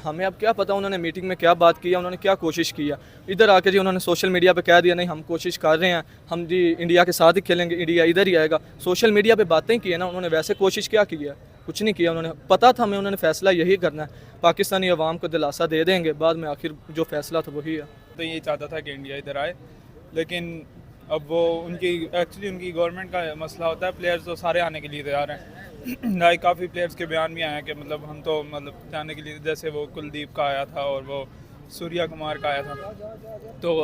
हमें अब क्या पता उन्होंने मीटिंग में क्या बात की है, उन्होंने क्या कोशिश की है। इधर आके जी उन्होंने सोशल मीडिया पे कह दिया नहीं हम कोशिश कर रहे हैं, हम जी इंडिया के साथ ही खेलेंगे, इंडिया इधर ही आएगा। सोशल मीडिया पे बातें की है ना उन्होंने, वैसे कोशिश क्या की है? कुछ नहीं किया उन्होंने। पता था हमें, उन्होंने फैसला यही करना है। पाकिस्तानी अवाम को दिलासा दे देंगे, बाद में आखिर जो फैसला था वही है। तो ये चाहता था कि इंडिया इधर आए, लेकिन अब वो उनकी गवर्नमेंट का मसला होता है। प्लेयर्स तो सारे आने के लिए तैयार हैं। लाइक काफ़ी प्लेयर्स के बयान भी आए हैं कि मतलब हम तो मतलब जाने के लिए, जैसे वो कुलदीप का आया था और वो सूर्या कुमार का आया था। तो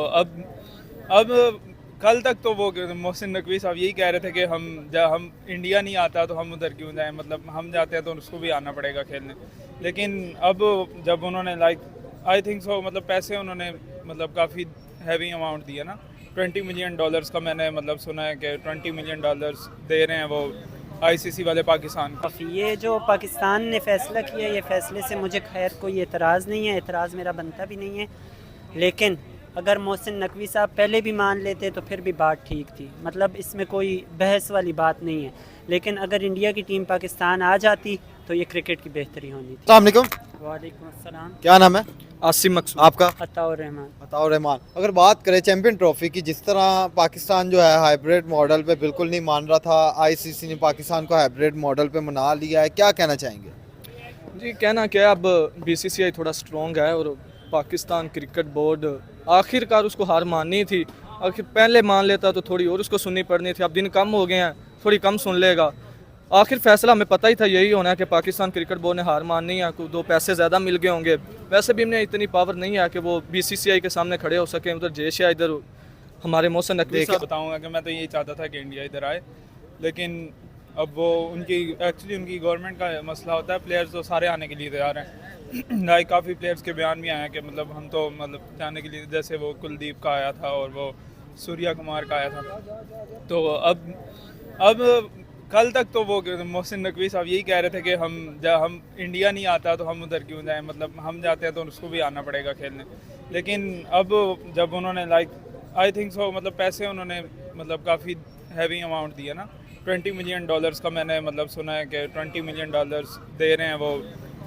अब कल तक तो वो मोहसिन नकवी साहब यही कह रहे थे कि हम इंडिया नहीं आता तो हम उधर क्यों जाएं, मतलब हम जाते हैं तो उसको भी आना पड़ेगा खेलने। लेकिन अब जब उन्होंने आई थिंक सो मतलब पैसे उन्होंने मतलब काफ़ी हैवी अमाउंट दिया ना, $20 मिलियन का मैंने मतलब सुना है कि $20 मिलियन दे रहे हैं वो आईसीसी वाले पाकिस्तान को। ये जो पाकिस्तान ने फ़ैसला किया, ये फ़ैसले से मुझे खैर कोई एतराज़ नहीं है, एतराज़ मेरा बनता भी नहीं है। लेकिन अगर मोहसिन नकवी साहब पहले भी मान लेते तो फिर भी बात ठीक थी, मतलब इसमें कोई बहस वाली बात नहीं है। लेकिन अगर इंडिया की टीम पाकिस्तान आ जाती तो ये क्रिकेट की बेहतरी होनी थी। अस्सलाम वालेकुम। वालेकुम अस्सलाम। क्या नाम है आसिम मकसूद। आपका? अताउर रहमान। बताओ रहमान। अगर बात करें चैंपियन ट्रॉफी की, जिस तरह पाकिस्तान जो है हाइब्रिड मॉडल पे बिल्कुल नहीं मान रहा था, आईसीसी ने पाकिस्तान को हाइब्रिड मॉडल पे मना लिया है, क्या कहना चाहेंगे? जी कहना क्या है, अब बीसीसीआई थोड़ा स्ट्रॉन्ग है और पाकिस्तान क्रिकेट बोर्ड आखिरकार उसको हार माननी थी। आखिर पहले मान लेता तो थोड़ी और उसको सुननी पड़नी थी। अब दिन कम हो गए हैं, थोड़ी कम सुन लेगा। आखिर फैसला हमें पता ही था यही होना है कि पाकिस्तान क्रिकेट बोर्ड ने हार माननी है। दो पैसे ज़्यादा मिल गए होंगे, वैसे भी हमने इतनी पावर नहीं है कि वो बीसीसीआई के सामने खड़े हो सके। उधर जेशिया, इधर हमारे मोहसिन नकवी साहब। बताऊंगा कि मैं तो यही चाहता था कि इंडिया इधर आए, लेकिन अब वो उनकी गवर्नमेंट का मसला होता है। प्लेयर्स तो सारे आने के लिए तैयार हैं। लाइक काफ़ी प्लेयर्स के बयान भी आए हैं कि मतलब हम तो मतलब जाने के लिए, जैसे वो कुलदीप का आया था और वो सूर्या कुमार का आया था। तो अब कल तक तो वो मोहसिन नकवी साहब यही कह रहे थे कि हम इंडिया नहीं आता तो हम उधर क्यों जाएं, मतलब हम जाते हैं तो उसको भी आना पड़ेगा खेलने। लेकिन अब जब उन्होंने आई थिंक सो मतलब पैसे उन्होंने मतलब काफ़ी हैवी अमाउंट दिया ना, $20 मिलियन का मैंने मतलब सुना है कि $20 मिलियन दे रहे हैं वो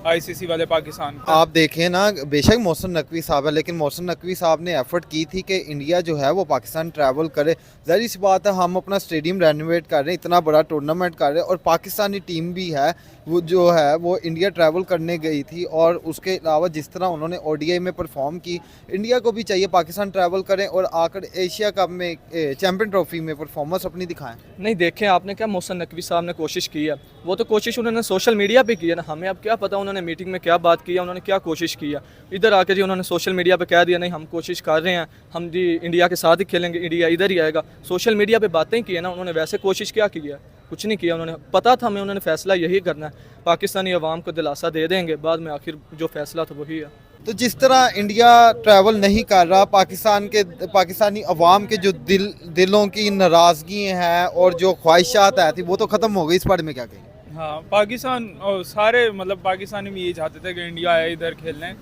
आईसीसी वाले पाकिस्तान को। आप देखें ना, बेशक मोहसिन नकवी साहब है, लेकिन मोहसिन नकवी साहब ने एफर्ट की थी कि इंडिया जो है वो पाकिस्तान ट्रैवल करे। ज़ाहिर सी बात है, हम अपना स्टेडियम रेनोवेट कर रहे हैं, इतना बड़ा टूर्नामेंट कर रहे हैं, और पाकिस्तानी टीम भी है वो जो है वो इंडिया ट्रैवल करने गई थी। और उसके अलावा जिस तरह उन्होंने ओडीआई में परफॉर्म की, इंडिया को भी चाहिए पाकिस्तान ट्रैवल करें और आकर एशिया कप में चैम्पियन ट्रॉफी में परफॉर्मेंस अपनी दिखाएं। नहीं देखें आपने क्या मोहसिन नकवी साहब ने कोशिश की है, वो तो कोशिश उन्होंने सोशल मीडिया पे की है ना। हमें अब क्या पता उन्होंने मीटिंग में क्या बात की है, उन्होंने क्या कोशिश की है। इधर आके जी उन्होंने सोशल मीडिया पे कह दिया नहीं हम कोशिश कर रहे हैं, हम जी इंडिया के साथ ही खेलेंगे, इंडिया इधर ही आएगा। सोशल मीडिया पे बातें की है ना उन्होंने, वैसे कोशिश क्या की है? कुछ नहीं किया उन्होंने। पता था हमें, उन्होंने फैसला यही करना है। पाकिस्तानी अवाम को दिलासा दे देंगे, बाद में आखिर जो फैसला था वही है। तो जिस तरह इंडिया ट्रैवल नहीं कर रहा, पाकिस्तानी अवाम के जो दिलों की नाराज़गी हैं और जो ख्वाहिशात है थी वो तो ख़त्म हो गई, इस बारे में क्या कहें? हाँ, पाकिस्तान और सारे मतलब पाकिस्तानी भी यही चाहते थे कि इंडिया आए इधर खेलने,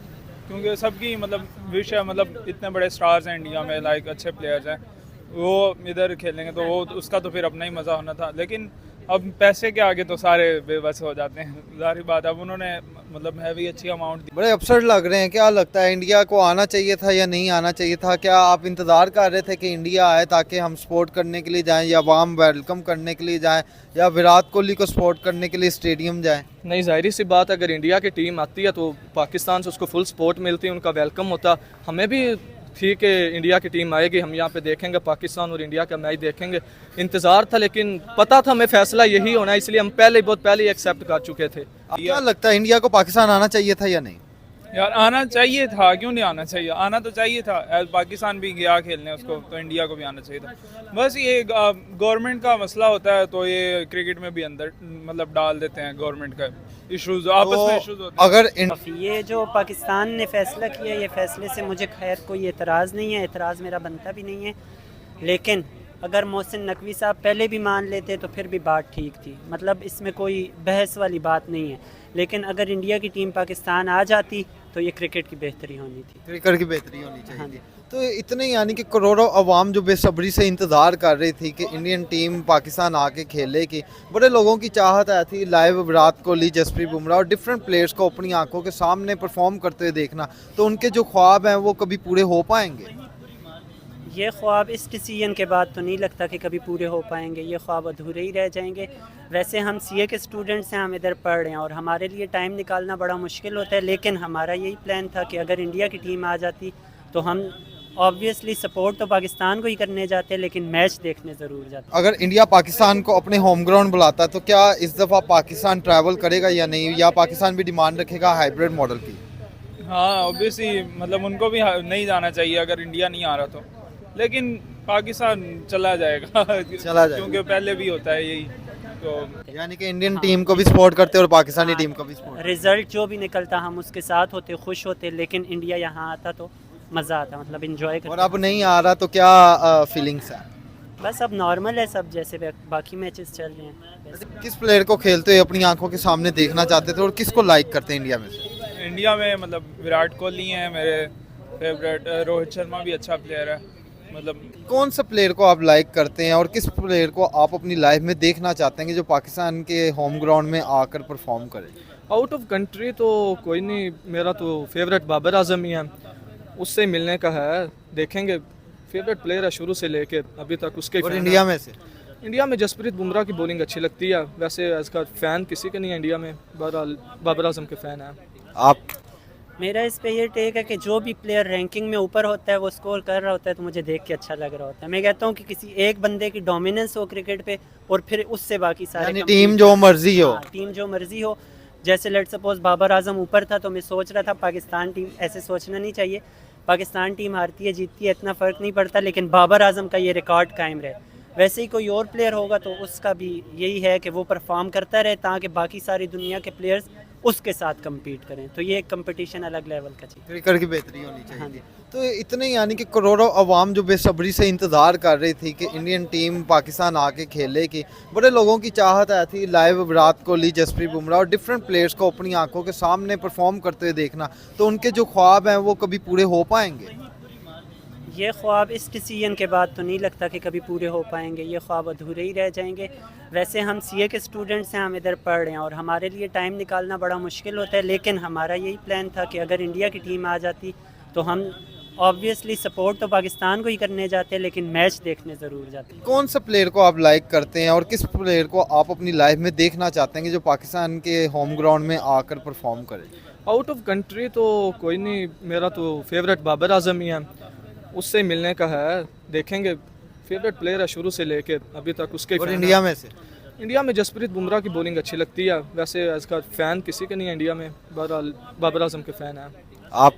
क्योंकि सबकी मतलब विश है, मतलब इतने बड़े स्टार्स हैं इंडिया में, लाइक अच्छे प्लेयर्स हैं, वो इधर खेलेंगे तो वो उसका तो फिर अपना ही मज़ा होना था। लेकिन अब पैसे के आगे तो सारे बेबस हो जाते हैं, जाहिर बात है। अब उन्होंने मतलब हैवी अच्छी अमाउंट दी। बड़े अपसेट लग रहे हैं, क्या लगता है इंडिया को आना चाहिए था या नहीं आना चाहिए था? क्या आप इंतज़ार कर रहे थे कि इंडिया आए ताकि हम सपोर्ट करने के लिए जाएं, या वार्म वेलकम करने के लिए जाएं, या विराट कोहली को सपोर्ट करने के लिए स्टेडियम जाएं? नहीं, ज़ाहिर सी बात अगर इंडिया की टीम आती है तो पाकिस्तान से उसको फुल सपोर्ट मिलती, उनका वेलकम होता। हमें भी थी कि इंडिया की टीम आएगी, हम यहाँ पे देखेंगे पाकिस्तान और इंडिया का मैच देखेंगे, इंतज़ार था। लेकिन पता था हमें फैसला यही होना है, इसलिए हम बहुत पहले ही एक्सेप्ट कर चुके थे। क्या लगता है इंडिया को पाकिस्तान आना चाहिए था या नहीं? यार आना चाहिए था, क्यों नहीं आना चाहिए? आना तो चाहिए था। पाकिस्तान भी गया खेलने उसको, तो इंडिया को भी आना चाहिए था। बस ये गवर्नमेंट का मसला होता है, तो ये क्रिकेट में भी अंदर मतलब डाल देते हैं गवर्नमेंट का इश्यूज, आपस में इश्यूज होते हैं। अगर ये जो पाकिस्तान ने फ़ैसला किया, ये फ़ैसले से मुझे खैर कोई एतराज़ नहीं है, एतराज़ मेरा बनता भी नहीं है। लेकिन अगर मोहसिन नकवी साहब पहले भी मान लेते तो फिर भी बात ठीक थी, मतलब इसमें कोई बहस वाली बात नहीं है। लेकिन अगर इंडिया की टीम पाकिस्तान आ जाती तो ये क्रिकेट की बेहतरी होनी थी। क्रिकेट की बेहतरी होनी चाहिए हाँ थी। तो इतने यानी कि करोड़ों अवाम जो बेसब्री से इंतज़ार कर रही थी कि इंडियन टीम पाकिस्तान आके खेले कि बड़े लोगों की चाहत है थी लाइव विराट कोहली, जसप्रीत बुमराह और डिफरेंट प्लेयर्स को अपनी आंखों के सामने परफॉर्म करते हुए देखना, तो उनके जो ख्वाब हैं वो कभी पूरे हो पाएंगे? ये ख्वाब इस डिसीजन के बाद तो नहीं लगता कि कभी पूरे हो पाएंगे, ये ख्वाब अधूरे ही रह जाएंगे। वैसे हम सीए के स्टूडेंट्स हैं, हम इधर पढ़ रहे हैं और हमारे लिए टाइम निकालना बड़ा मुश्किल होता है, लेकिन हमारा यही प्लान था कि अगर इंडिया की टीम आ जाती तो हम ऑब्वियसली सपोर्ट तो पाकिस्तान को ही करने जाते, लेकिन मैच देखने ज़रूर जाते। अगर इंडिया पाकिस्तान को अपने होम ग्राउंड बुलाता तो क्या इस दफ़ा पाकिस्तान ट्रैवल करेगा या नहीं, या पाकिस्तान भी डिमांड रखेगा हाइब्रिड मॉडल की? हाँ ऑब्वियसली मतलब उनको भी नहीं जाना चाहिए अगर इंडिया नहीं आ रहा तो, लेकिन पाकिस्तान चला जाएगा क्योंकि पहले भी होता है यही। तो यानी कि इंडियन टीम को भी सपोर्ट करते और पाकिस्तानी टीम को भी सपोर्ट। रिज़ल्ट जो भी निकलता हम उसके साथ होते, खुश होते, लेकिन इंडिया यहाँ आता तो मज़ा आता, मतलब इंजॉय और करते। अब नहीं आ रहा तो क्या फीलिंग्स है? बस अब नॉर्मल है सब, जैसे बाकी मैचेस चल रहे हैं। किस प्लेयर को खेलते हुए अपनी आंखों के सामने देखना चाहते थे और किसको लाइक करते हैं इंडिया में से? इंडिया में मतलब विराट कोहली हैं मेरे फेवरेट, रोहित शर्मा भी अच्छा प्लेयर है। मतलब कौन सा प्लेयर को आप लाइक करते हैं और किस प्लेयर को आप अपनी लाइफ में देखना चाहते हैं कि जो पाकिस्तान के होम ग्राउंड में आकर परफॉर्म करे? आउट ऑफ कंट्री तो कोई नहीं, मेरा तो फेवरेट बाबर आजम ही है, उससे मिलने का है, देखेंगे। फेवरेट प्लेयर है शुरू से लेके अभी तक उसके। और इंडिया में से? इंडिया में जसप्रीत बुमराह की बॉलिंग अच्छी लगती है, वैसे इसका फ़ैन किसी के नहीं है इंडिया में, बहरहाल बाबर आजम के फ़ैन है। आप? मेरा इस पे ये टेक है कि जो भी प्लेयर रैंकिंग में ऊपर होता है वो स्कोर कर रहा होता है तो मुझे देख के अच्छा लग रहा होता है। मैं कहता हूँ कि किसी एक बंदे की डोमिनेंस हो क्रिकेट पे और फिर उससे बाकी सारे यानी compete टीम जो मर्जी हो। हाँ, टीम जो मर्जी हो। जैसे लेट सपोज बाबर आजम ऊपर था तो मैं सोच रहा था पाकिस्तान टीम, ऐसे सोचना नहीं चाहिए, पाकिस्तान टीम हारती है जीतती है इतना फ़र्क नहीं पड़ता, लेकिन बाबर आजम का ये रिकॉर्ड कायम रहे। वैसे ही कोई और प्लेयर होगा तो उसका भी यही है कि वो परफॉर्म करता रहे ताकि बाकी सारी दुनिया के प्लेयर्स उसके साथ compete करें, तो ये एक कंपटीशन अलग लेवल का चाहिए। क्रिकेट की बेहतरी होनी चाहिए। हाँ जी। तो इतने यानी कि करोड़ों अवाम जो बेसब्री से इंतज़ार कर रही थी कि इंडियन टीम पाकिस्तान आके खेले कि बड़े लोगों की चाहत है थी लाइव विराट कोहली, जसप्रीत बुमराह और डिफरेंट प्लेयर्स को अपनी आंखों के सामने परफॉर्म करते हुए देखना, तो उनके जो ख्वाब हैं वो कभी पूरे हो पाएंगे? ये ख्वाब इस डिसीजन के बाद तो नहीं लगता कि कभी पूरे हो पाएंगे, ये ख्वाब अधूरे ही रह जाएंगे। वैसे हम सीए के स्टूडेंट्स हैं, हम इधर पढ़ रहे हैं और हमारे लिए टाइम निकालना बड़ा मुश्किल होता है, लेकिन हमारा यही प्लान था कि अगर इंडिया की टीम आ जाती तो हम ऑब्वियसली सपोर्ट तो पाकिस्तान को ही करने जाते, लेकिन मैच देखने ज़रूर जाते। कौन सा प्लेयर को आप लाइक करते हैं और किस प्लेयर को आप अपनी लाइफ में देखना चाहते हैं कि जो पाकिस्तान के होम ग्राउंड में आकर परफॉर्म करे? आउट ऑफ कंट्री तो कोई नहीं, मेरा तो फेवरेट बाबर आजम ही है, उससे मिलने का है, देखेंगे। फेवरेट प्लेयर है शुरू से लेके अभी तक उसके। और इंडिया में से? इंडिया में जसप्रीत बुमराह की बॉलिंग अच्छी लगती है, वैसे इसका फ़ैन किसी के नहीं है इंडिया में, बहरहाल बाबर आजम के फ़ैन है। आप?